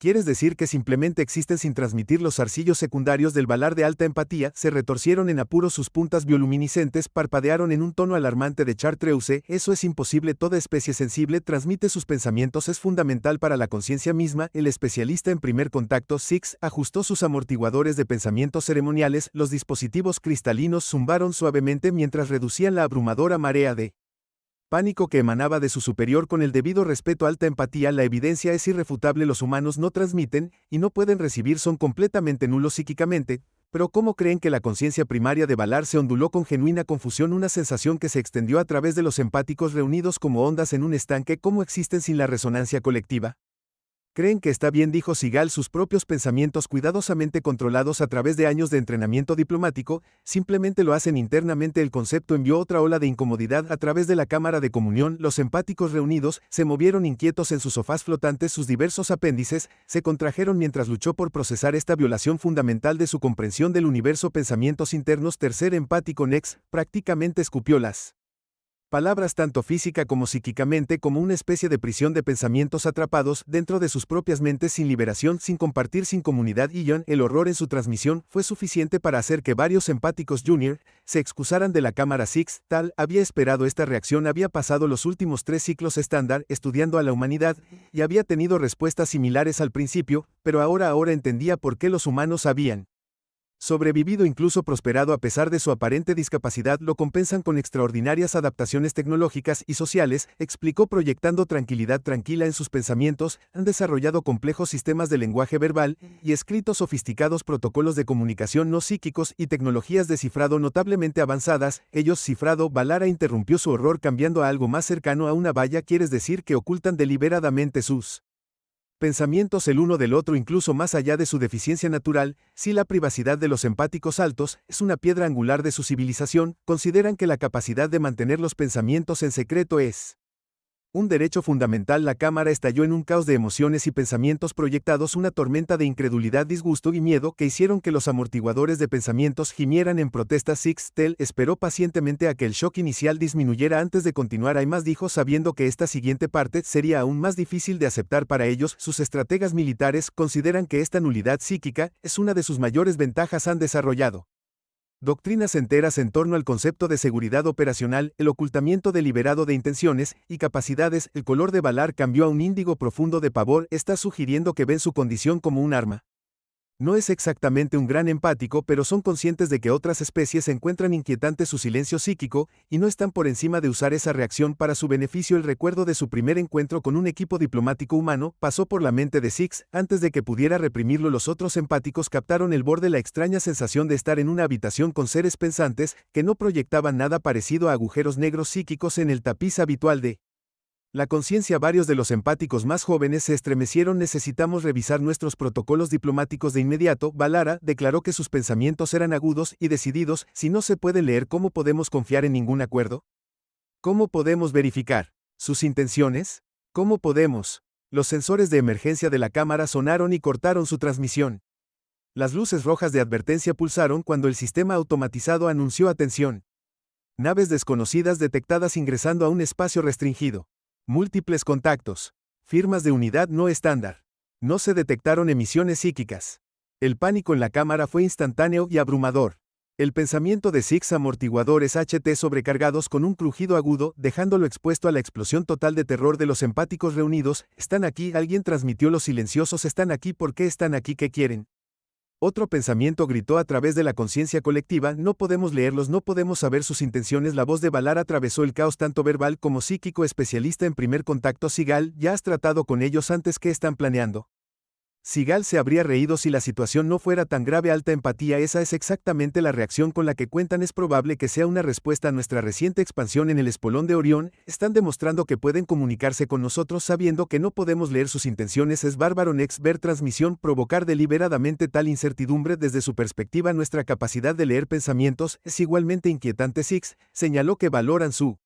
¿Quieres decir que simplemente existen sin transmitir los zarcillos secundarios del Valar de alta empatía? Se retorcieron en apuro sus puntas bioluminiscentes, parpadearon en un tono alarmante de Chartreuse. Eso es imposible. Toda especie sensible transmite sus pensamientos. Es fundamental para la conciencia misma. El especialista en primer contacto, Six, ajustó sus amortiguadores de pensamientos ceremoniales. Los dispositivos cristalinos zumbaron suavemente mientras reducían la abrumadora marea de pánico que emanaba de su superior. Con el debido respeto, alta empatía, la evidencia es irrefutable. Los humanos no transmiten, y no pueden recibir, son completamente nulos psíquicamente. Pero ¿cómo creen que la conciencia primaria de Valar se onduló con genuina confusión? Una sensación que se extendió a través de los empáticos reunidos como ondas en un estanque. ¿Cómo existen sin la resonancia colectiva? Creen que está bien, dijo Sigal, sus propios pensamientos cuidadosamente controlados a través de años de entrenamiento diplomático, simplemente lo hacen internamente. El concepto envió otra ola de incomodidad a través de la cámara de comunión. Los empáticos reunidos se movieron inquietos en sus sofás flotantes, sus diversos apéndices se contrajeron mientras luchó por procesar esta violación fundamental de su comprensión del universo. Pensamientos internos. Tercer empático, Nex, prácticamente escupió las palabras tanto física como psíquicamente, como una especie de prisión de pensamientos atrapados dentro de sus propias mentes, sin liberación, sin compartir, sin comunidad. El horror en su transmisión fue suficiente para hacer que varios empáticos junior se excusaran de la cámara. Six, tal había esperado esta reacción. Había pasado los últimos 3 ciclos estándar estudiando a la humanidad y había tenido respuestas similares al principio, pero ahora entendía por qué los humanos habían sobrevivido, incluso prosperado a pesar de su aparente discapacidad. Lo compensan con extraordinarias adaptaciones tecnológicas y sociales, explicó, proyectando tranquilidad. Tranquila en sus pensamientos, han desarrollado complejos sistemas de lenguaje verbal y escrito, sofisticados protocolos de comunicación no psíquicos y tecnologías de cifrado notablemente avanzadas. Ellos cifrado. Valara interrumpió su horror cambiando a algo más cercano a una valla. ¿Quieres decir que ocultan deliberadamente sus pensamientos el uno del otro, incluso más allá de su deficiencia natural? Si la privacidad de los empáticos altos es una piedra angular de su civilización, consideran que la capacidad de mantener los pensamientos en secreto es un derecho fundamental. La cámara estalló en un caos de emociones y pensamientos proyectados, una tormenta de incredulidad, disgusto y miedo que hicieron que los amortiguadores de pensamientos gimieran en protesta. Six-Tel esperó pacientemente a que el shock inicial disminuyera antes de continuar. Hay más, dijo, sabiendo que esta siguiente parte sería aún más difícil de aceptar para ellos. Sus estrategas militares consideran que esta nulidad psíquica es una de sus mayores ventajas. Han desarrollado doctrinas enteras en torno al concepto de seguridad operacional, el ocultamiento deliberado de intenciones y capacidades. El color de Valar cambió a un índigo profundo de pavor. Está sugiriendo que ven su condición como un arma. No es exactamente un gran empático, pero son conscientes de que otras especies encuentran inquietante su silencio psíquico, y no están por encima de usar esa reacción para su beneficio. El recuerdo de su primer encuentro con un equipo diplomático humano pasó por la mente de Six antes de que pudiera reprimirlo. Los otros empáticos captaron el borde, la extraña sensación de estar en una habitación con seres pensantes que no proyectaban nada parecido a agujeros negros psíquicos en el tapiz habitual de la conciencia. Varios de los empáticos más jóvenes se estremecieron. Necesitamos revisar nuestros protocolos diplomáticos de inmediato. Valara declaró que sus pensamientos eran agudos y decididos. Si no se puede leer, ¿cómo podemos confiar en ningún acuerdo? ¿Cómo podemos verificar sus intenciones? ¿Cómo podemos? Los sensores de emergencia de la cámara sonaron y cortaron su transmisión. Las luces rojas de advertencia pulsaron cuando el sistema automatizado anunció: atención. Naves desconocidas detectadas ingresando a un espacio restringido. Múltiples contactos. Firmas de unidad no estándar. No se detectaron emisiones psíquicas. El pánico en la cámara fue instantáneo y abrumador. El pensamiento de Six, amortiguadores HT sobrecargados con un crujido agudo, dejándolo expuesto a la explosión total de terror de los empáticos reunidos. Están aquí, alguien transmitió. Los silenciosos están aquí. ¿Por qué están aquí? ¿Qué quieren? Otro pensamiento gritó a través de la conciencia colectiva: no podemos leerlos, no podemos saber sus intenciones. La voz de Valar atravesó el caos tanto verbal como psíquico. Especialista en primer contacto, Sigal, ¿ya has tratado con ellos antes? ¿Qué están planeando? Sigal se habría reído si la situación no fuera tan grave. Alta empatía, esa es exactamente la reacción con la que cuentan. Es probable que sea una respuesta a nuestra reciente expansión en el espolón de Orión. Están demostrando que pueden comunicarse con nosotros sabiendo que no podemos leer sus intenciones. Es bárbaro. Next, ver transmisión, provocar deliberadamente tal incertidumbre desde su perspectiva. Nuestra capacidad de leer pensamientos es igualmente inquietante. Six señaló que valoran su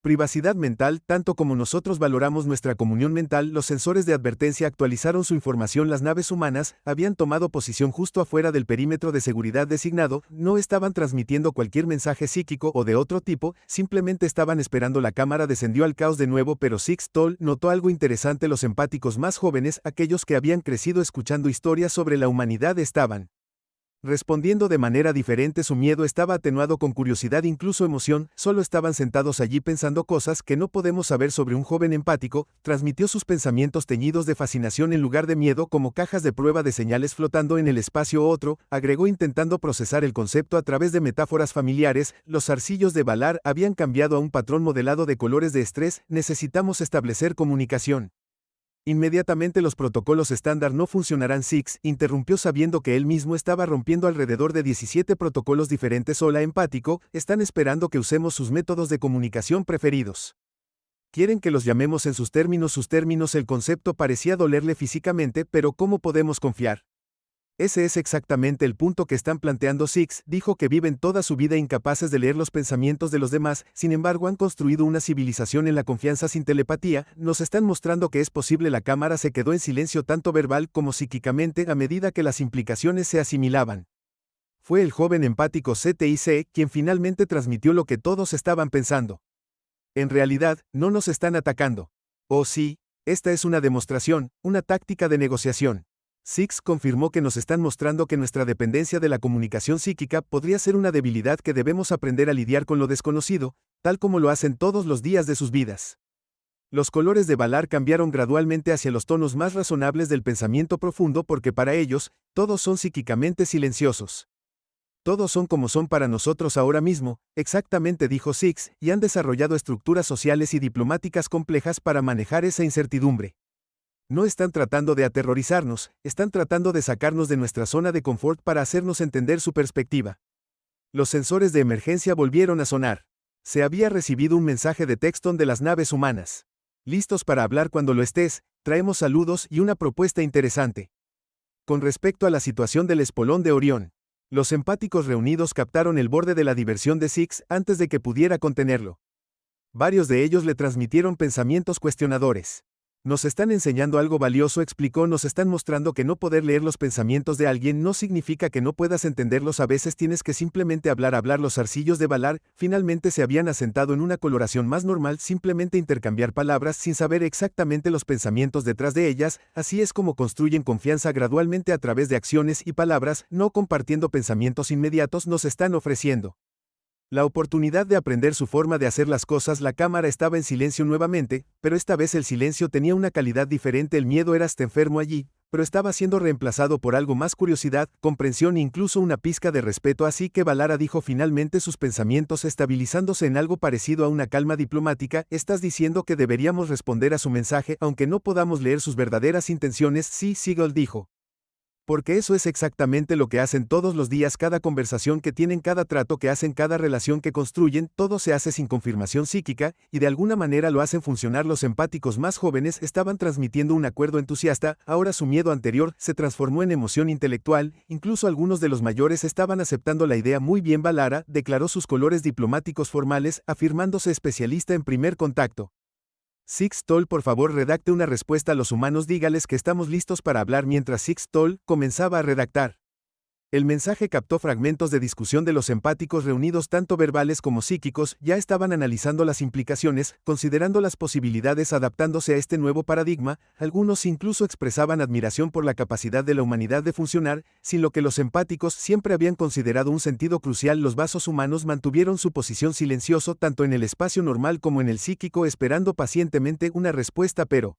Privacidad mental. Tanto como nosotros valoramos nuestra comunión mental, los sensores de advertencia actualizaron su información. Las naves humanas habían tomado posición justo afuera del perímetro de seguridad designado, no estaban transmitiendo cualquier mensaje psíquico o de otro tipo, simplemente estaban esperando. La cámara descendió al caos de nuevo, pero Six Toll notó algo interesante. Los empáticos más jóvenes, aquellos que habían crecido escuchando historias sobre la humanidad, estaban respondiendo de manera diferente. Su miedo estaba atenuado con curiosidad, incluso emoción. Solo estaban sentados allí pensando cosas que no podemos saber sobre. Un joven empático transmitió sus pensamientos teñidos de fascinación en lugar de miedo, como cajas de prueba de señales flotando en el espacio. Otro agregó, intentando procesar el concepto a través de metáforas familiares. Los zarcillos de Valar habían cambiado a un patrón modelado de colores de estrés. Necesitamos establecer comunicación. Inmediatamente los protocolos estándar no funcionarán. Six interrumpió sabiendo que él mismo estaba rompiendo alrededor de 17 protocolos diferentes. Hola empático, están esperando que usemos sus métodos de comunicación preferidos. Quieren que los llamemos en sus términos. El concepto parecía dolerle físicamente, pero ¿cómo podemos confiar? Ese es exactamente el punto que están planteando. Six dijo que viven toda su vida incapaces de leer los pensamientos de los demás, sin embargo han construido una civilización en la confianza sin telepatía. Nos están mostrando que es posible. La cámara se quedó en silencio tanto verbal como psíquicamente a medida que las implicaciones se asimilaban. Fue el joven empático CTIC quien finalmente transmitió lo que todos estaban pensando. En realidad, no nos están atacando. Oh sí, esta es una demostración, una táctica de negociación. Six confirmó que nos están mostrando que nuestra dependencia de la comunicación psíquica podría ser una debilidad, que debemos aprender a lidiar con lo desconocido, tal como lo hacen todos los días de sus vidas. Los colores de Valar cambiaron gradualmente hacia los tonos más razonables del pensamiento profundo, porque para ellos, todos son psíquicamente silenciosos. Todos son como son para nosotros ahora mismo, exactamente, dijo Six, y han desarrollado estructuras sociales y diplomáticas complejas para manejar esa incertidumbre. No están tratando de aterrorizarnos, están tratando de sacarnos de nuestra zona de confort para hacernos entender su perspectiva. Los sensores de emergencia volvieron a sonar. Se había recibido un mensaje de texto de las naves humanas. Listos para hablar cuando lo estés, traemos saludos y una propuesta interesante. Con respecto a la situación del espolón de Orión, los empáticos reunidos captaron el borde de la diversión de Six antes de que pudiera contenerlo. Varios de ellos le transmitieron pensamientos cuestionadores. Nos están enseñando algo valioso, explicó. Nos están mostrando que no poder leer los pensamientos de alguien no significa que no puedas entenderlos. A veces tienes que simplemente hablar. Los zarcillos de Valar finalmente se habían asentado en una coloración más normal, simplemente intercambiar palabras sin saber exactamente los pensamientos detrás de ellas. Así es como construyen confianza gradualmente a través de acciones y palabras, no compartiendo pensamientos inmediatos. Nos están ofreciendo la oportunidad de aprender su forma de hacer las cosas. La cámara estaba en silencio nuevamente, pero esta vez el silencio tenía una calidad diferente. El miedo era hasta enfermo allí, pero estaba siendo reemplazado por algo más: curiosidad, comprensión e incluso una pizca de respeto. Así que Valara dijo finalmente, sus pensamientos estabilizándose en algo parecido a una calma diplomática. ¿Estás diciendo que deberíamos responder a su mensaje aunque no podamos leer sus verdaderas intenciones? Sí, Sigurd dijo. Porque eso es exactamente lo que hacen todos los días. Cada conversación que tienen, cada trato que hacen, cada relación que construyen, todo se hace sin confirmación psíquica, y de alguna manera lo hacen funcionar. Los empáticos más jóvenes estaban transmitiendo un acuerdo entusiasta. Ahora su miedo anterior se transformó en emoción intelectual. Incluso algunos de los mayores estaban aceptando la idea. Muy bien, Valara declaró sus colores diplomáticos formales, afirmándose especialista en primer contacto. Six Toll, por favor, redacte una respuesta a los humanos. Dígales que estamos listos para hablar. Mientras Six Toll comenzaba a redactar, el mensaje captó fragmentos de discusión de los empáticos reunidos, tanto verbales como psíquicos. Ya estaban analizando las implicaciones, considerando las posibilidades, adaptándose a este nuevo paradigma. Algunos incluso expresaban admiración por la capacidad de la humanidad de funcionar, sin lo que los empáticos siempre habían considerado un sentido crucial. Los vasos humanos mantuvieron su posición silencioso tanto en el espacio normal como en el psíquico, esperando pacientemente una respuesta, pero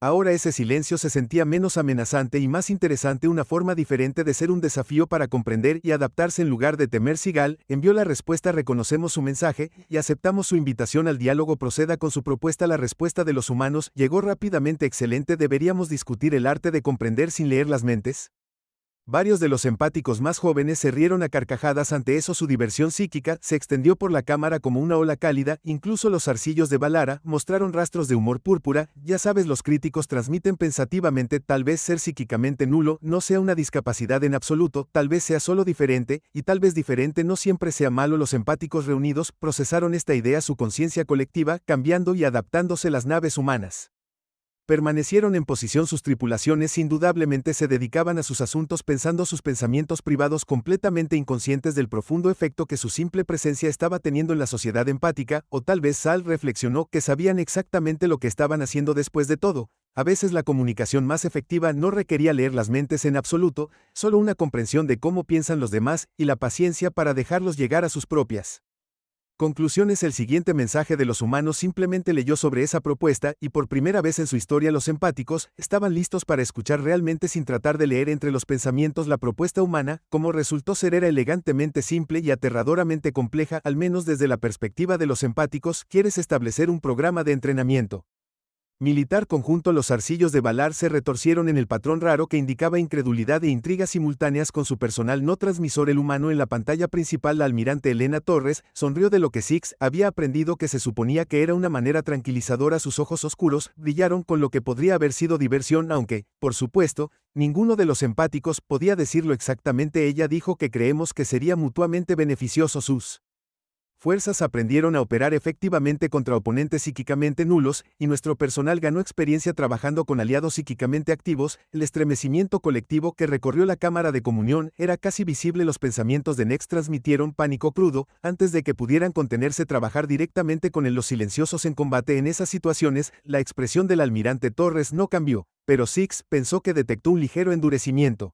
ahora ese silencio se sentía menos amenazante y más interesante, una forma diferente de ser, un desafío para comprender y adaptarse en lugar de temer. Sigal envió la respuesta: reconocemos su mensaje y aceptamos su invitación al diálogo. Proceda con su propuesta. La respuesta de los humanos llegó rápidamente: excelente, deberíamos discutir el arte de comprender sin leer las mentes. Varios de los empáticos más jóvenes se rieron a carcajadas ante eso. Su diversión psíquica se extendió por la cámara como una ola cálida, incluso los zarcillos de Valara mostraron rastros de humor púrpura. Ya sabes, los críticos transmiten pensativamente, tal vez ser psíquicamente nulo no sea una discapacidad en absoluto, tal vez sea solo diferente, y tal vez diferente no siempre sea malo. Los empáticos reunidos procesaron esta idea su conciencia colectiva, cambiando y adaptándose las naves humanas. Permanecieron en posición. Sus tripulaciones indudablemente se dedicaban a sus asuntos pensando sus pensamientos privados, completamente inconscientes del profundo efecto que su simple presencia estaba teniendo en la sociedad empática, o tal vez Sal reflexionó que sabían exactamente lo que estaban haciendo. Después de todo, a veces la comunicación más efectiva no requería leer las mentes en absoluto, solo una comprensión de cómo piensan los demás y la paciencia para dejarlos llegar a sus propias conclusiones. El siguiente mensaje de los humanos simplemente leyó sobre esa propuesta, y por primera vez en su historia los empáticos estaban listos para escuchar realmente sin tratar de leer entre los pensamientos. La propuesta humana, como resultó ser, era elegantemente simple y aterradoramente compleja, al menos desde la perspectiva de los empáticos. ¿Quieres establecer un programa de entrenamiento militar conjunto? Los zarcillos de Valar se retorcieron en el patrón raro que indicaba incredulidad e intriga simultáneas con su personal no transmisor. El humano en la pantalla principal, la almirante Elena Torres, sonrió de lo que Six había aprendido, que se suponía que era una manera tranquilizadora. Sus ojos oscuros brillaron con lo que podría haber sido diversión, aunque, por supuesto, ninguno de los empáticos podía decirlo exactamente. Ella dijo que creemos que sería mutuamente beneficioso. Sus fuerzas aprendieron a operar efectivamente contra oponentes psíquicamente nulos, y nuestro personal ganó experiencia trabajando con aliados psíquicamente activos. El estremecimiento colectivo que recorrió la cámara de comunión era casi visible. Los pensamientos de Nex transmitieron pánico crudo, antes de que pudieran contenerse. Trabajar directamente con los silenciosos en combate en esas situaciones. La expresión del almirante Torres no cambió, pero Six pensó que detectó un ligero endurecimiento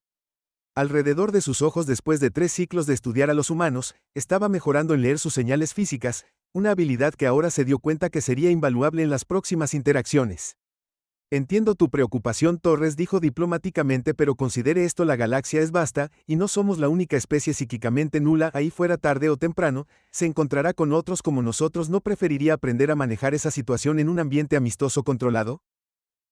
alrededor de sus ojos. Después de 3 ciclos de estudiar a los humanos, estaba mejorando en leer sus señales físicas, una habilidad que ahora se dio cuenta que sería invaluable en las próximas interacciones. Entiendo tu preocupación, Torres dijo diplomáticamente, pero considere esto: la galaxia es vasta, y no somos la única especie psíquicamente nula ahí fuera. Tarde o temprano, se encontrará con otros como nosotros. ¿No preferiría aprender a manejar esa situación en un ambiente amistoso controlado?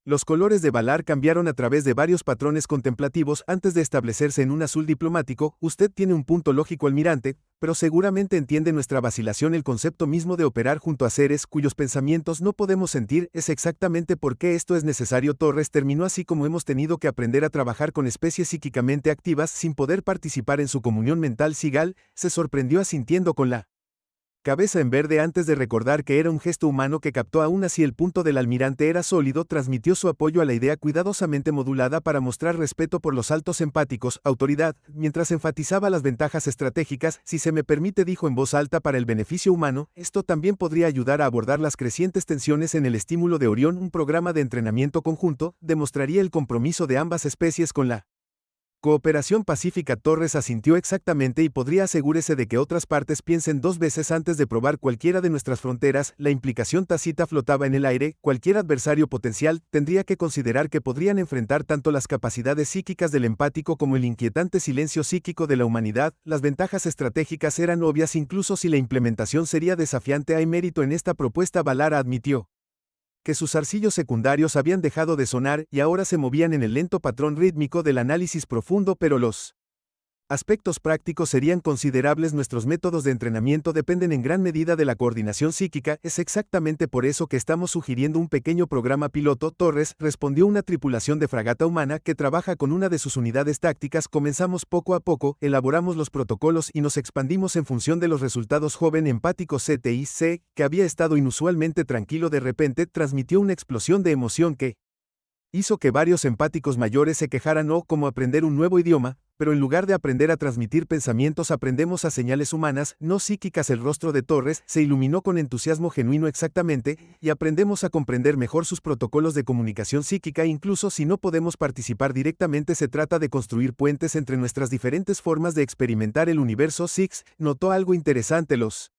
Los colores de Valar cambiaron a través de varios patrones contemplativos antes de establecerse en un azul diplomático. Usted tiene un punto lógico, almirante, pero seguramente entiende nuestra vacilación. El concepto mismo de operar junto a seres cuyos pensamientos no podemos sentir es exactamente por qué esto es necesario. Torres terminó así como hemos tenido que aprender a trabajar con especies psíquicamente activas sin poder participar en su comunión mental. Sigal se sorprendió asintiendo con la cabeza en verde antes de recordar que era un gesto humano que captó. Aún así, el punto del almirante era sólido. Transmitió su apoyo a la idea cuidadosamente modulada para mostrar respeto por los altos empáticos, autoridad, mientras enfatizaba las ventajas estratégicas. Si se me permite, dijo en voz alta, para el beneficio humano, esto también podría ayudar a abordar las crecientes tensiones en el estímulo de Orión. Un programa de entrenamiento conjunto demostraría el compromiso de ambas especies con la cooperación pacífica. Torres asintió exactamente, y podría asegúrese de que otras partes piensen 2 veces antes de probar cualquiera de nuestras fronteras. La implicación tácita flotaba en el aire. Cualquier adversario potencial tendría que considerar que podrían enfrentar tanto las capacidades psíquicas del empático como el inquietante silencio psíquico de la humanidad. Las ventajas estratégicas eran obvias, incluso si la implementación sería desafiante. Hay mérito en esta propuesta. Valara admitió que sus zarcillos secundarios habían dejado de sonar y ahora se movían en el lento patrón rítmico del análisis profundo, pero los aspectos prácticos serían considerables. Nuestros métodos de entrenamiento dependen en gran medida de la coordinación psíquica. Es exactamente por eso que estamos sugiriendo un pequeño programa piloto. Torres respondió: una tripulación de fragata humana que trabaja con una de sus unidades tácticas. Comenzamos poco a poco, elaboramos los protocolos y nos expandimos en función de los resultados. Joven empático CTIC, que había estado inusualmente tranquilo, de repente transmitió una explosión de emoción que hizo que varios empáticos mayores se quejaran. O como aprender un nuevo idioma, pero en lugar de aprender a transmitir pensamientos, aprendemos a señales humanas, no psíquicas. El rostro de Torres se iluminó con entusiasmo genuino. Exactamente, y aprendemos a comprender mejor sus protocolos de comunicación psíquica. Incluso si no podemos participar directamente, se trata de construir puentes entre nuestras diferentes formas de experimentar el universo. Six notó algo interesante: los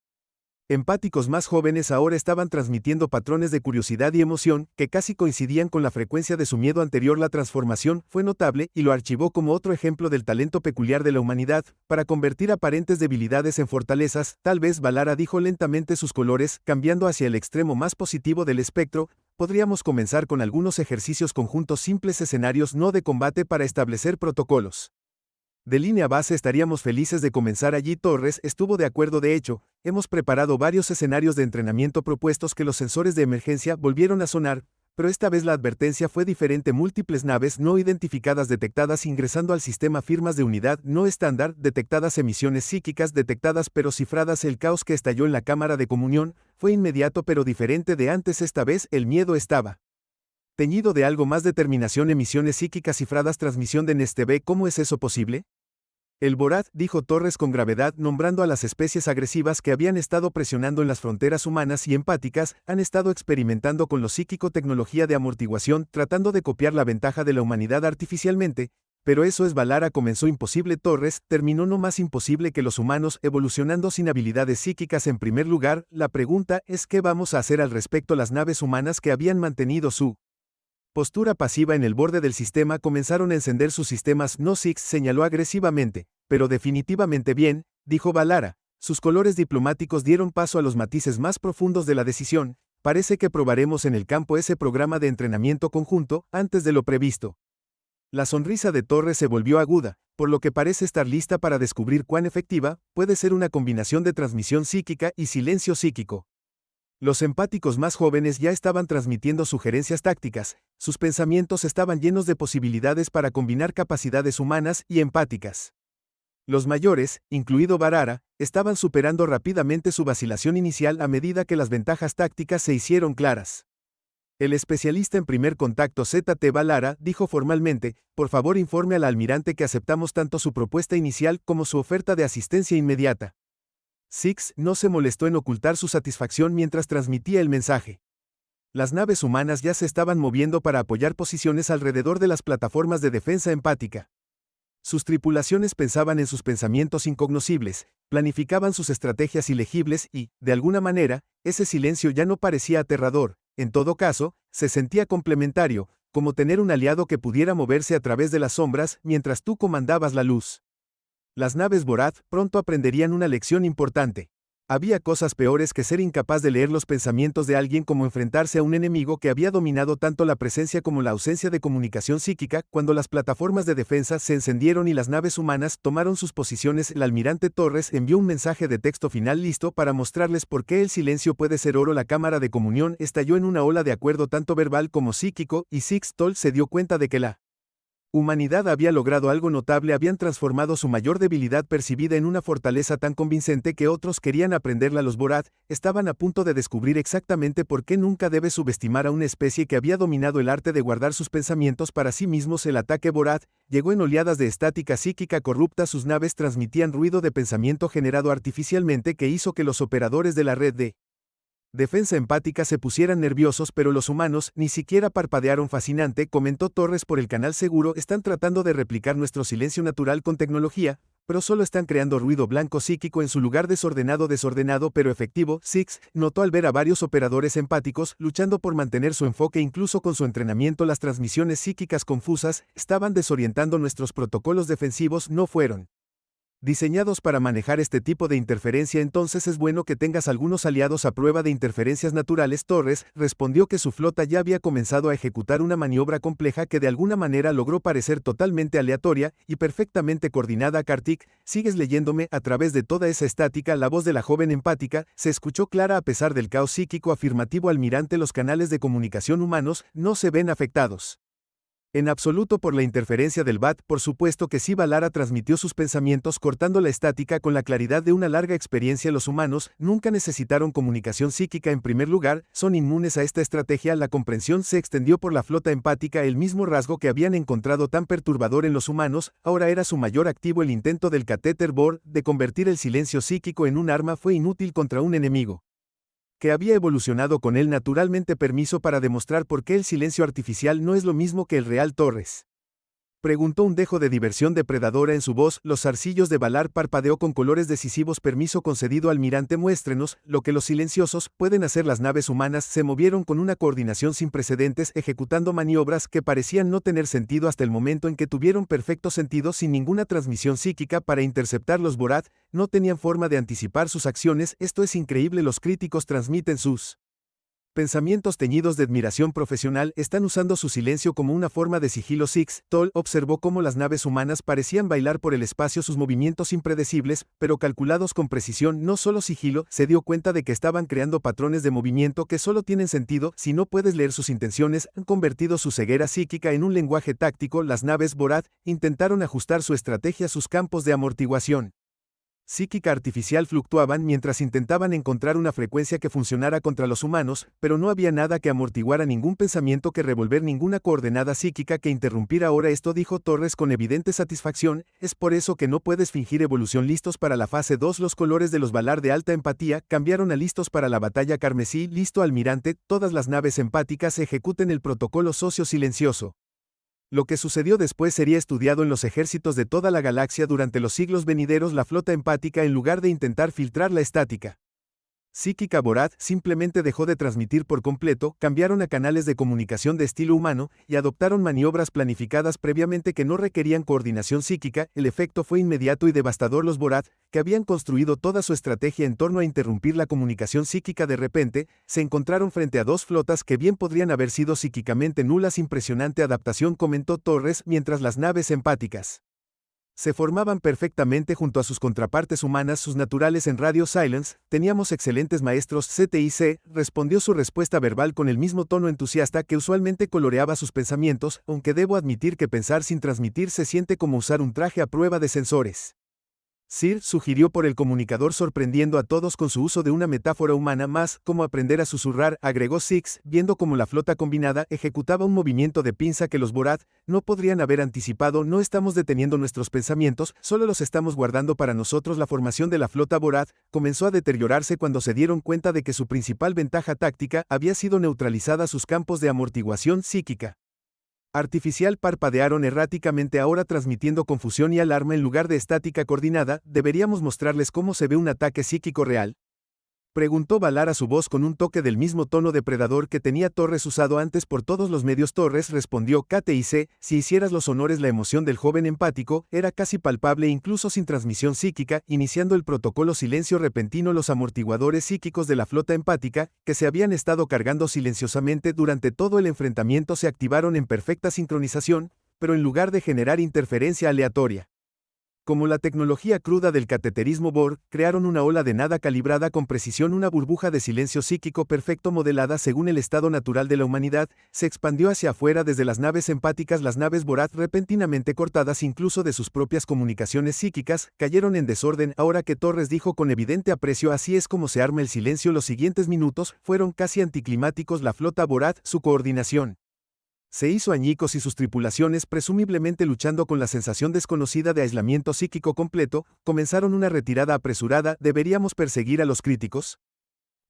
empáticos más jóvenes ahora estaban transmitiendo patrones de curiosidad y emoción que casi coincidían con la frecuencia de su miedo anterior. La transformación fue notable y lo archivó como otro ejemplo del talento peculiar de la humanidad para convertir aparentes debilidades en fortalezas. Tal vez, Valara dijo lentamente, sus colores cambiando hacia el extremo más positivo del espectro, podríamos comenzar con algunos ejercicios conjuntos simples, escenarios no de combate, para establecer protocolos De línea base estaríamos felices de comenzar allí. Torres estuvo de acuerdo. De hecho, hemos preparado varios escenarios de entrenamiento propuestos que los sensores de emergencia volvieron a sonar, pero esta vez la advertencia fue diferente. Múltiples naves no identificadas detectadas ingresando al sistema. Firmas de unidad no estándar detectadas. Emisiones psíquicas detectadas pero cifradas. El caos que estalló en la cámara de comunión fue inmediato pero diferente de antes. Esta vez el miedo estaba teñido de algo más. Determinación. Emisiones psíquicas cifradas. Transmisión de NSTV. ¿Cómo es eso posible? El Borat, dijo Torres con gravedad, nombrando a las especies agresivas que habían estado presionando en las fronteras humanas y empáticas, han estado experimentando con lo psíquico. Tecnología de amortiguación, tratando de copiar la ventaja de la humanidad artificialmente. Pero eso es. Valara comenzó. Imposible. Torres terminó. No más imposible que los humanos evolucionando sin habilidades psíquicas. En primer lugar, la pregunta es ¿qué vamos a hacer al respecto? Las naves humanas que habían mantenido su postura pasiva en el borde del sistema comenzaron a encender sus sistemas. No. Six señaló agresivamente, pero definitivamente bien, dijo Valara. Sus colores diplomáticos dieron paso a los matices más profundos de la decisión. Parece que probaremos en el campo ese programa de entrenamiento conjunto, antes de lo previsto. La sonrisa de Torres se volvió aguda, por lo que parece estar lista para descubrir cuán efectiva puede ser una combinación de transmisión psíquica y silencio psíquico. Los empáticos más jóvenes ya estaban transmitiendo sugerencias tácticas. Sus pensamientos estaban llenos de posibilidades para combinar capacidades humanas y empáticas. Los mayores, incluido Valara, estaban superando rápidamente su vacilación inicial a medida que las ventajas tácticas se hicieron claras. El especialista en primer contacto ZT Valara dijo formalmente, por favor informe al almirante que aceptamos tanto su propuesta inicial como su oferta de asistencia inmediata. Six no se molestó en ocultar su satisfacción mientras transmitía el mensaje. Las naves humanas ya se estaban moviendo para apoyar posiciones alrededor de las plataformas de defensa empática. Sus tripulaciones pensaban en sus pensamientos incognoscibles, planificaban sus estrategias ilegibles y, de alguna manera, ese silencio ya no parecía aterrador. En todo caso, se sentía complementario, como tener un aliado que pudiera moverse a través de las sombras mientras tú comandabas la luz. Las naves Borat pronto aprenderían una lección importante. Había cosas peores que ser incapaz de leer los pensamientos de alguien, como enfrentarse a un enemigo que había dominado tanto la presencia como la ausencia de comunicación psíquica. Cuando las plataformas de defensa se encendieron y las naves humanas tomaron sus posiciones, el almirante Torres envió un mensaje de texto final listo para mostrarles por qué el silencio puede ser oro. La cámara de comunión estalló en una ola de acuerdo tanto verbal como psíquico, y Six-Tol se dio cuenta de que la humanidad había logrado algo notable. Habían transformado su mayor debilidad percibida en una fortaleza tan convincente que otros querían aprenderla. Los Borat estaban a punto de descubrir exactamente por qué nunca debe subestimar a una especie que había dominado el arte de guardar sus pensamientos para sí mismos. El ataque Borat llegó en oleadas de estática psíquica corrupta. Sus naves transmitían ruido de pensamiento generado artificialmente que hizo que los operadores de la red de defensa empática se pusieran nerviosos, pero los humanos ni siquiera parpadearon. Fascinante, comentó Torres por el canal seguro. Están tratando de replicar nuestro silencio natural con tecnología, pero solo están creando ruido blanco psíquico en su lugar. Desordenado pero efectivo. Six notó al ver a varios operadores empáticos luchando por mantener su enfoque. Incluso con su entrenamiento, las transmisiones psíquicas confusas estaban desorientando. Nuestros protocolos defensivos no fueron diseñados para manejar este tipo de interferencia. Entonces es bueno que tengas algunos aliados a prueba de interferencias naturales. Torres respondió que su flota ya había comenzado a ejecutar una maniobra compleja que de alguna manera logró parecer totalmente aleatoria y perfectamente coordinada. Kartik, ¿sigues leyéndome? A través de toda esa estática, la voz de la joven empática se escuchó clara a pesar del caos psíquico. Afirmativo, almirante. Los canales de comunicación humanos no se ven afectados en absoluto por la interferencia del BAT. Por supuesto que sí. Valara transmitió sus pensamientos cortando la estática con la claridad de una larga experiencia. Los humanos nunca necesitaron comunicación psíquica. En primer lugar, son inmunes a esta estrategia. La comprensión se extendió por la flota empática. El mismo rasgo que habían encontrado tan perturbador en los humanos ahora era su mayor activo. El intento del catéter Bohr de convertir el silencio psíquico en un arma fue inútil contra un enemigo que había evolucionado con él naturalmente. Permiso para demostrar por qué el silencio artificial no es lo mismo que el real. Torres preguntó, un dejo de diversión depredadora en su voz. Los zarcillos de Valar parpadeó con colores decisivos. Permiso concedido, almirante. Muéstrenos lo que los silenciosos pueden hacer. Las naves humanas se movieron con una coordinación sin precedentes, ejecutando maniobras que parecían no tener sentido hasta el momento en que tuvieron perfecto sentido. Sin ninguna transmisión psíquica para interceptar, los Borat no tenían forma de anticipar sus acciones. Esto es increíble. Los críticos transmiten sus Pensamientos teñidos de admiración profesional están usando su silencio como una forma de sigilo. Six Toll observó cómo las naves humanas parecían bailar por el espacio, sus movimientos impredecibles, pero calculados con precisión. No solo sigilo, se dio cuenta de que estaban creando patrones de movimiento que solo tienen sentido si no puedes leer sus intenciones. Han convertido su ceguera psíquica en un lenguaje táctico. Las naves Borat intentaron ajustar su estrategia a sus campos de amortiguación psíquica artificial fluctuaban mientras intentaban encontrar una frecuencia que funcionara contra los humanos, pero no había nada que amortiguara ningún pensamiento, que revolver ninguna coordenada psíquica que interrumpiera. Ahora esto, dijo Torres con evidente satisfacción, es por eso que no puedes fingir evolución. Listos para la fase 2. Los colores de los Valar de alta empatía cambiaron a listos para la batalla carmesí. Listo, almirante, todas las naves empáticas ejecuten el protocolo socio silencioso. Lo que sucedió después sería estudiado en los ejércitos de toda la galaxia durante los siglos venideros. La flota empática, en lugar de intentar filtrar la estática psíquica Borat, simplemente dejó de transmitir por completo, cambiaron a canales de comunicación de estilo humano y adoptaron maniobras planificadas previamente que no requerían coordinación psíquica. El efecto fue inmediato y devastador. Los Borat, que habían construido toda su estrategia en torno a interrumpir la comunicación psíquica, de repente se encontraron frente a dos flotas que bien podrían haber sido psíquicamente nulas. Impresionante adaptación, comentó Torres, mientras las naves empáticas se formaban perfectamente junto a sus contrapartes humanas, sus naturales en Radio Silence. Teníamos excelentes maestros. CTIC respondió su respuesta verbal con el mismo tono entusiasta que usualmente coloreaba sus pensamientos, aunque debo admitir que pensar sin transmitir se siente como usar un traje a prueba de sensores. Sir, sugirió por el comunicador, sorprendiendo a todos con su uso de una metáfora humana más, como aprender a susurrar, agregó Six, viendo cómo la flota combinada ejecutaba un movimiento de pinza que los Borat no podrían haber anticipado. No estamos deteniendo nuestros pensamientos, solo los estamos guardando para nosotros. La formación de la flota Borat comenzó a deteriorarse cuando se dieron cuenta de que su principal ventaja táctica había sido neutralizada. Sus campos de amortiguación psíquica artificial parpadearon erráticamente, ahora transmitiendo confusión y alarma en lugar de estática coordinada. ¿Deberíamos mostrarles cómo se ve un ataque psíquico real?, preguntó Valar a su voz con un toque del mismo tono depredador que tenía Torres usado antes por todos los medios. Torres respondió: KTIC, si hicieras los honores. La emoción del joven empático era casi palpable incluso sin transmisión psíquica. Iniciando el protocolo silencio repentino, los amortiguadores psíquicos de la flota empática, que se habían estado cargando silenciosamente durante todo el enfrentamiento, se activaron en perfecta sincronización, pero en lugar de generar interferencia aleatoria, como la tecnología cruda del cateterismo Borg, crearon una ola de nada calibrada con precisión. Una burbuja de silencio psíquico perfecto modelada según el estado natural de la humanidad, se expandió hacia afuera desde las naves empáticas. Las naves Borat, repentinamente cortadas incluso de sus propias comunicaciones psíquicas, cayeron en desorden. Ahora que Torres dijo con evidente aprecio: así es como se arma el silencio. Los siguientes minutos fueron casi anticlimáticos. La flota Borat, su coordinación se hizo añicos y sus tripulaciones, presumiblemente luchando con la sensación desconocida de aislamiento psíquico completo, comenzaron una retirada apresurada. ¿Deberíamos perseguir a los críticos?,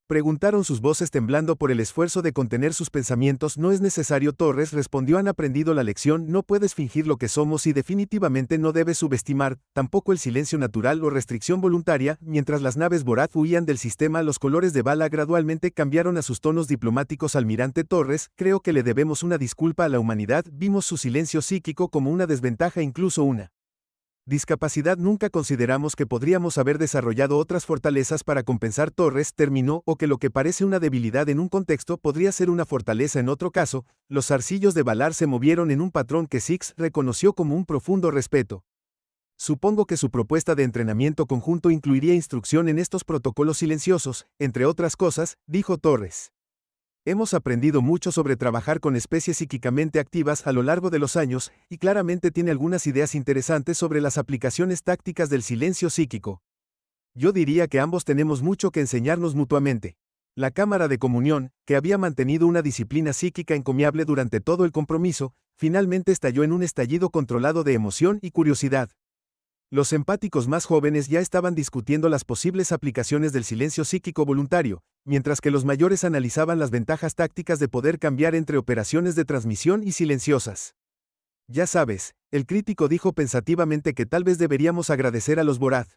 preguntaron sus voces temblando por el esfuerzo de contener sus pensamientos. No es necesario, Torres respondió. Han aprendido la lección. No puedes fingir lo que somos y definitivamente no debes subestimar tampoco el silencio natural o restricción voluntaria. Mientras las naves Borat huían del sistema, los colores de Vala gradualmente cambiaron a sus tonos diplomáticos. Almirante Torres, creo que le debemos una disculpa a la humanidad. Vimos su silencio psíquico como una desventaja, incluso una discapacidad. Nunca consideramos que podríamos haber desarrollado otras fortalezas para compensar. Torres terminó, o que lo que parece una debilidad en un contexto podría ser una fortaleza en otro caso. Los zarcillos de Valar se movieron en un patrón que Six reconoció como un profundo respeto. Supongo que su propuesta de entrenamiento conjunto incluiría instrucción en estos protocolos silenciosos, entre otras cosas, dijo Torres. Hemos aprendido mucho sobre trabajar con especies psíquicamente activas a lo largo de los años, y claramente tiene algunas ideas interesantes sobre las aplicaciones tácticas del silencio psíquico. Yo diría que ambos tenemos mucho que enseñarnos mutuamente. La Cámara de Comunión, que había mantenido una disciplina psíquica encomiable durante todo el compromiso, finalmente estalló en un estallido controlado de emoción y curiosidad. Los empáticos más jóvenes ya estaban discutiendo las posibles aplicaciones del silencio psíquico voluntario, mientras que los mayores analizaban las ventajas tácticas de poder cambiar entre operaciones de transmisión y silenciosas. Ya sabes, el crítico dijo pensativamente que tal vez deberíamos agradecer a los Borat.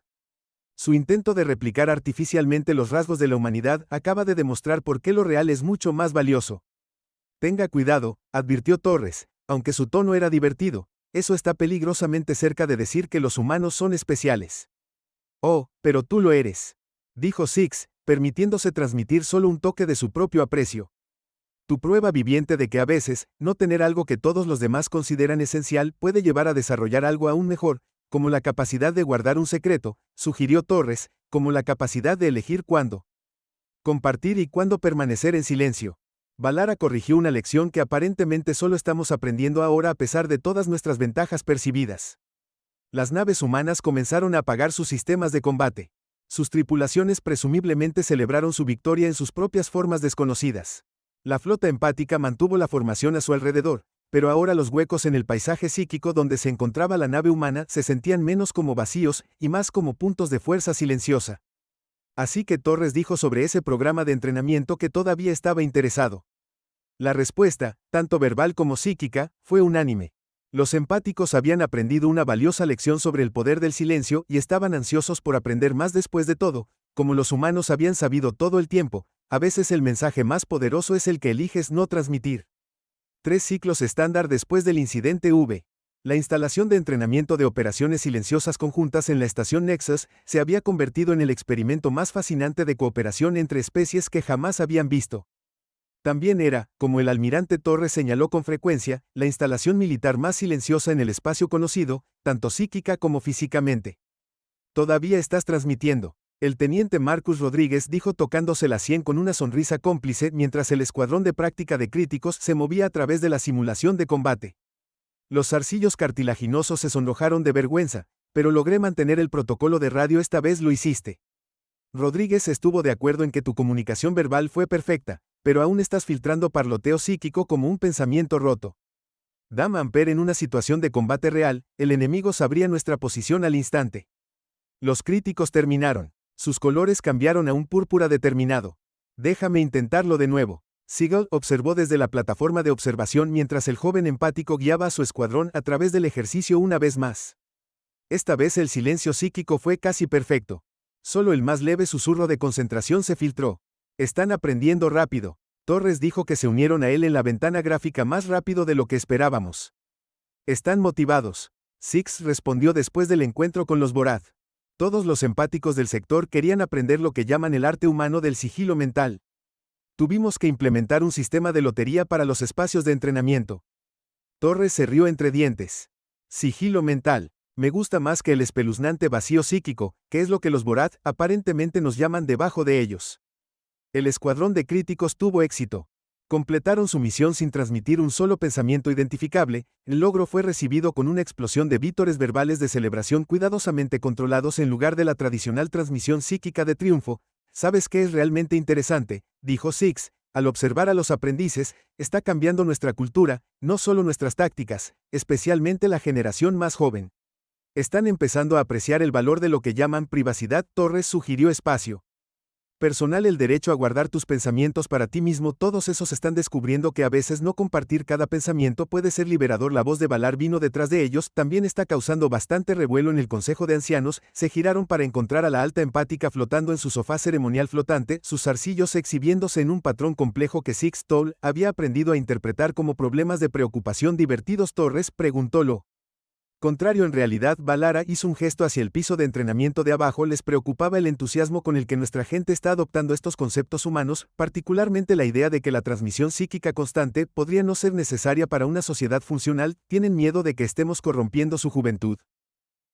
Su intento de replicar artificialmente los rasgos de la humanidad acaba de demostrar por qué lo real es mucho más valioso. Tenga cuidado, advirtió Torres, aunque su tono era divertido. Eso está peligrosamente cerca de decir que los humanos son especiales. Oh, pero tú lo eres, dijo Six, permitiéndose transmitir solo un toque de su propio aprecio. Tu prueba viviente de que a veces, no tener algo que todos los demás consideran esencial puede llevar a desarrollar algo aún mejor, como la capacidad de guardar un secreto, sugirió Torres, como la capacidad de elegir cuándo compartir y cuándo permanecer en silencio. Balara corrigió una lección que aparentemente solo estamos aprendiendo ahora a pesar de todas nuestras ventajas percibidas. Las naves humanas comenzaron a apagar sus sistemas de combate. Sus tripulaciones presumiblemente celebraron su victoria en sus propias formas desconocidas. La flota empática mantuvo la formación a su alrededor, pero ahora los huecos en el paisaje psíquico donde se encontraba la nave humana se sentían menos como vacíos y más como puntos de fuerza silenciosa. Así que Torres dijo sobre ese programa de entrenamiento que todavía estaba interesado. La respuesta, tanto verbal como psíquica, fue unánime. Los empáticos habían aprendido una valiosa lección sobre el poder del silencio y estaban ansiosos por aprender más después de todo, como los humanos habían sabido todo el tiempo, a veces el mensaje más poderoso es el que eliges no transmitir. 3 ciclos estándar después del incidente V. La instalación de entrenamiento de operaciones silenciosas conjuntas en la estación Nexus se había convertido en el experimento más fascinante de cooperación entre especies que jamás habían visto. También era, como el almirante Torres señaló con frecuencia, la instalación militar más silenciosa en el espacio conocido, tanto psíquica como físicamente. Todavía estás transmitiendo. El teniente Marcus Rodríguez dijo tocándose la sien con una sonrisa cómplice mientras el escuadrón de práctica de críticos se movía a través de la simulación de combate. Los zarcillos cartilaginosos se sonrojaron de vergüenza, pero logré mantener el protocolo de radio, esta vez lo hiciste. Rodríguez estuvo de acuerdo en que tu comunicación verbal fue perfecta, pero aún estás filtrando parloteo psíquico como un pensamiento roto. Dame Ampere, en una situación de combate real, el enemigo sabría nuestra posición al instante. Los críticos terminaron. Sus colores cambiaron a un púrpura determinado. Déjame intentarlo de nuevo. Siegel observó desde la plataforma de observación mientras el joven empático guiaba a su escuadrón a través del ejercicio una vez más. Esta vez el silencio psíquico fue casi perfecto. Solo el más leve susurro de concentración se filtró. Están aprendiendo rápido. Torres dijo que se unieron a él en la ventana gráfica más rápido de lo que esperábamos. Están motivados. Six respondió después del encuentro con los Borad. Todos los empáticos del sector querían aprender lo que llaman el arte humano del sigilo mental. Tuvimos que implementar un sistema de lotería para los espacios de entrenamiento. Torres se rió entre dientes. Sigilo mental. Me gusta más que el espeluznante vacío psíquico, que es lo que los Borad aparentemente nos llaman debajo de ellos. El escuadrón de críticos tuvo éxito. Completaron su misión sin transmitir un solo pensamiento identificable. El logro fue recibido con una explosión de vítores verbales de celebración cuidadosamente controlados en lugar de la tradicional transmisión psíquica de triunfo. ¿Sabes qué es realmente interesante?, dijo Six, al observar a los aprendices. Está cambiando nuestra cultura, no solo nuestras tácticas, especialmente la generación más joven. Están empezando a apreciar el valor de lo que llaman privacidad. Torres sugirió espacio personal, el derecho a guardar tus pensamientos para ti mismo. Todos esos están descubriendo que a veces no compartir cada pensamiento puede ser liberador. La voz de Valar vino detrás de ellos. También está causando bastante revuelo en el Consejo de Ancianos. Se giraron para encontrar a la alta empática flotando en su sofá ceremonial flotante, sus zarcillos exhibiéndose en un patrón complejo que Six Toll había aprendido a interpretar como problemas de preocupación divertidos. Torres preguntó lo contrario. En realidad, Valara hizo un gesto hacia el piso de entrenamiento de abajo. Les preocupaba el entusiasmo con el que nuestra gente está adoptando estos conceptos humanos, particularmente la idea de que la transmisión psíquica constante podría no ser necesaria para una sociedad funcional. Tienen miedo de que estemos corrompiendo su juventud.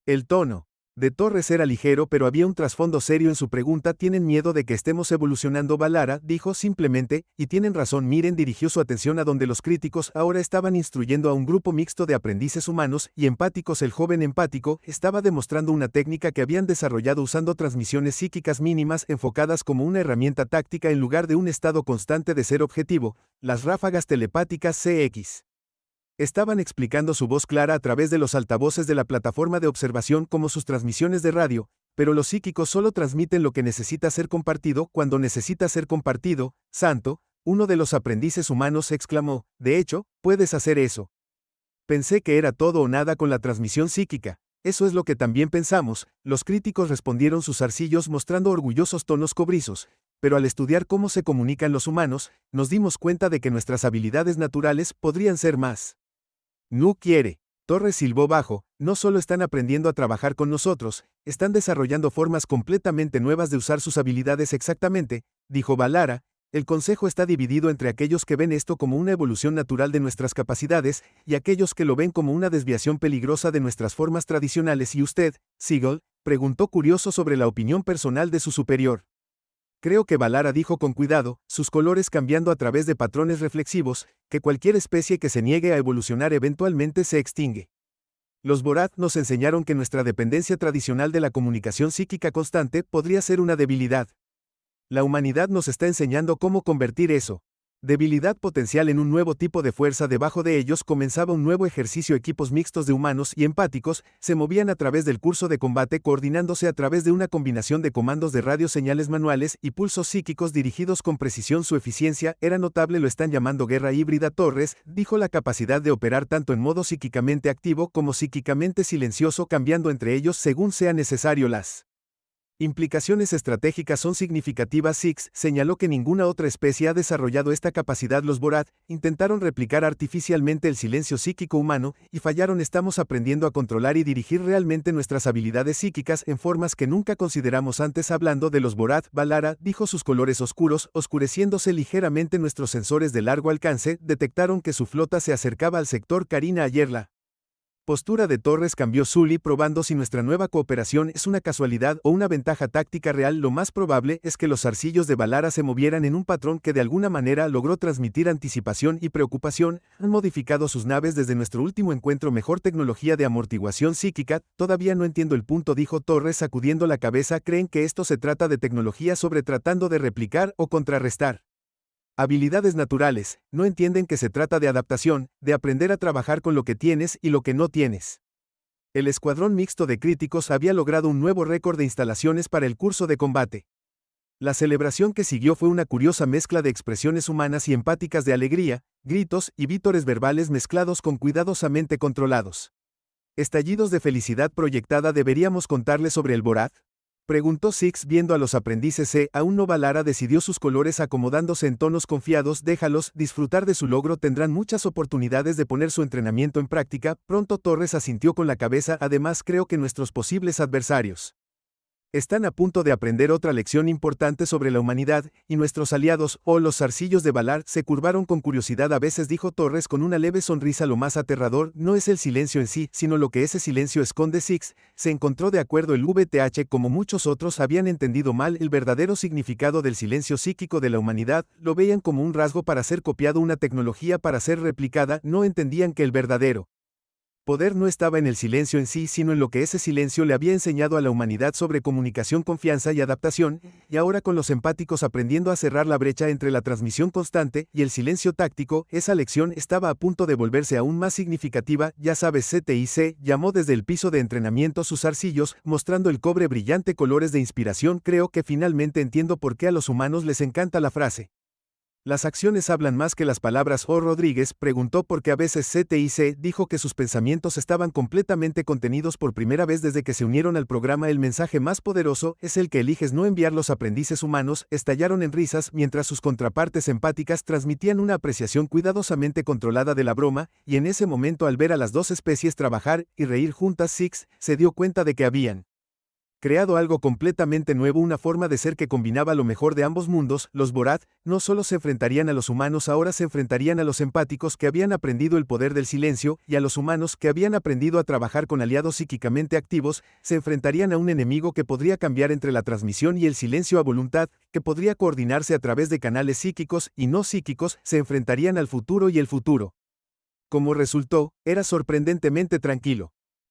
El tono de Torres era ligero, pero había un trasfondo serio en su pregunta. Tienen miedo de que estemos evolucionando. Valara dijo simplemente, y tienen razón. Miren dirigió su atención a donde los críticos ahora estaban instruyendo a un grupo mixto de aprendices humanos y empáticos. El joven empático estaba demostrando una técnica que habían desarrollado usando transmisiones psíquicas mínimas enfocadas como una herramienta táctica en lugar de un estado constante de ser objetivo, las ráfagas telepáticas CX. Estaban explicando su voz clara a través de los altavoces de la plataforma de observación como sus transmisiones de radio, pero los psíquicos solo transmiten lo que necesita ser compartido cuando necesita ser compartido. Santo, uno de los aprendices humanos exclamó, de hecho, puedes hacer eso. Pensé que era todo o nada con la transmisión psíquica. Eso es lo que también pensamos, los críticos respondieron, sus zarcillos mostrando orgullosos tonos cobrizos. Pero al estudiar cómo se comunican los humanos, nos dimos cuenta de que nuestras habilidades naturales podrían ser más. No quiere. Torres silbó bajo. No solo están aprendiendo a trabajar con nosotros, están desarrollando formas completamente nuevas de usar sus habilidades. Exactamente, dijo Valara. El consejo está dividido entre aquellos que ven esto como una evolución natural de nuestras capacidades y aquellos que lo ven como una desviación peligrosa de nuestras formas tradicionales. ¿Y usted, Siegel?, preguntó curioso sobre la opinión personal de su superior. Creo que Balara dijo con cuidado, sus colores cambiando a través de patrones reflexivos, que cualquier especie que se niegue a evolucionar eventualmente se extingue. Los Borat nos enseñaron que nuestra dependencia tradicional de la comunicación psíquica constante podría ser una debilidad. La humanidad nos está enseñando cómo convertir eso. Debilidad potencial en un nuevo tipo de fuerza. Debajo de ellos comenzaba un nuevo ejercicio. Equipos mixtos de humanos y empáticos se movían a través del curso de combate coordinándose a través de una combinación de comandos de radio, señales manuales y pulsos psíquicos dirigidos con precisión. Su eficiencia era notable. Lo están llamando guerra híbrida. Torres dijo la capacidad de operar tanto en modo psíquicamente activo como psíquicamente silencioso, cambiando entre ellos según sea necesario. Las implicaciones estratégicas son significativas. Six señaló que ninguna otra especie ha desarrollado esta capacidad. Los Borat intentaron replicar artificialmente el silencio psíquico humano y fallaron. Estamos aprendiendo a controlar y dirigir realmente nuestras habilidades psíquicas en formas que nunca consideramos antes. Hablando de los Borat, Balara dijo sus colores oscuros, oscureciéndose ligeramente. Nuestros sensores de largo alcance detectaron que su flota se acercaba al sector. Karina, ayer la postura de Torres cambió. Sully, probando si nuestra nueva cooperación es una casualidad o una ventaja táctica real. Lo más probable es que los zarcillos de Balara se movieran en un patrón que de alguna manera logró transmitir anticipación y preocupación. Han modificado sus naves desde nuestro último encuentro. Mejor tecnología de amortiguación psíquica. Todavía no entiendo el punto, dijo Torres sacudiendo la cabeza. ¿Creen que esto se trata de tecnología sobre tratando de replicar o contrarrestar habilidades naturales? No entienden que se trata de adaptación, de aprender a trabajar con lo que tienes y lo que no tienes. El escuadrón mixto de críticos había logrado un nuevo récord de instalaciones para el curso de combate. La celebración que siguió fue una curiosa mezcla de expresiones humanas y empáticas, de alegría, gritos y vítores verbales mezclados con cuidadosamente controlados estallidos de felicidad proyectada. ¿Deberíamos contarle sobre el Borat?, preguntó Six viendo a los aprendices. Aún no. Balara decidió sus colores acomodándose en tonos confiados. Déjalos disfrutar de su logro. Tendrán muchas oportunidades de poner su entrenamiento en práctica pronto. Torres asintió con la cabeza. Además, creo que nuestros posibles adversarios están a punto de aprender otra lección importante sobre la humanidad, y nuestros aliados, los zarcillos de Balar, se curvaron con curiosidad. A veces, dijo Torres con una leve sonrisa, lo más aterrador no es el silencio en sí, sino lo que ese silencio esconde. Six se encontró de acuerdo. El VTH, como muchos otros, habían entendido mal el verdadero significado del silencio psíquico de la humanidad. Lo veían como un rasgo para ser copiado, una tecnología para ser replicada. No entendían que el verdadero poder no estaba en el silencio en sí, sino en lo que ese silencio le había enseñado a la humanidad sobre comunicación, confianza y adaptación. Y ahora, con los empáticos aprendiendo a cerrar la brecha entre la transmisión constante y el silencio táctico, esa lección estaba a punto de volverse aún más significativa. Ya sabes, CTIC llamó desde el piso de entrenamiento sus zarcillos, mostrando el cobre brillante, colores de inspiración. Creo que finalmente entiendo por qué a los humanos les encanta la frase "las acciones hablan más que las palabras". Rodríguez preguntó por qué a veces. CTIC dijo que sus pensamientos estaban completamente contenidos. Por primera vez desde que se unieron al programa, el mensaje más poderoso es el que eliges no enviar. Los aprendices humanos estallaron en risas mientras sus contrapartes empáticas transmitían una apreciación cuidadosamente controlada de la broma, y en ese momento, al ver a las dos especies trabajar y reír juntas, Six se dio cuenta de que habían creado algo completamente nuevo, una forma de ser que combinaba lo mejor de ambos mundos. Los Borat no solo se enfrentarían a los humanos, ahora se enfrentarían a los empáticos que habían aprendido el poder del silencio, y a los humanos que habían aprendido a trabajar con aliados psíquicamente activos. Se enfrentarían a un enemigo que podría cambiar entre la transmisión y el silencio a voluntad, que podría coordinarse a través de canales psíquicos y no psíquicos. Se enfrentarían al futuro, y el futuro, como resultó, era sorprendentemente tranquilo.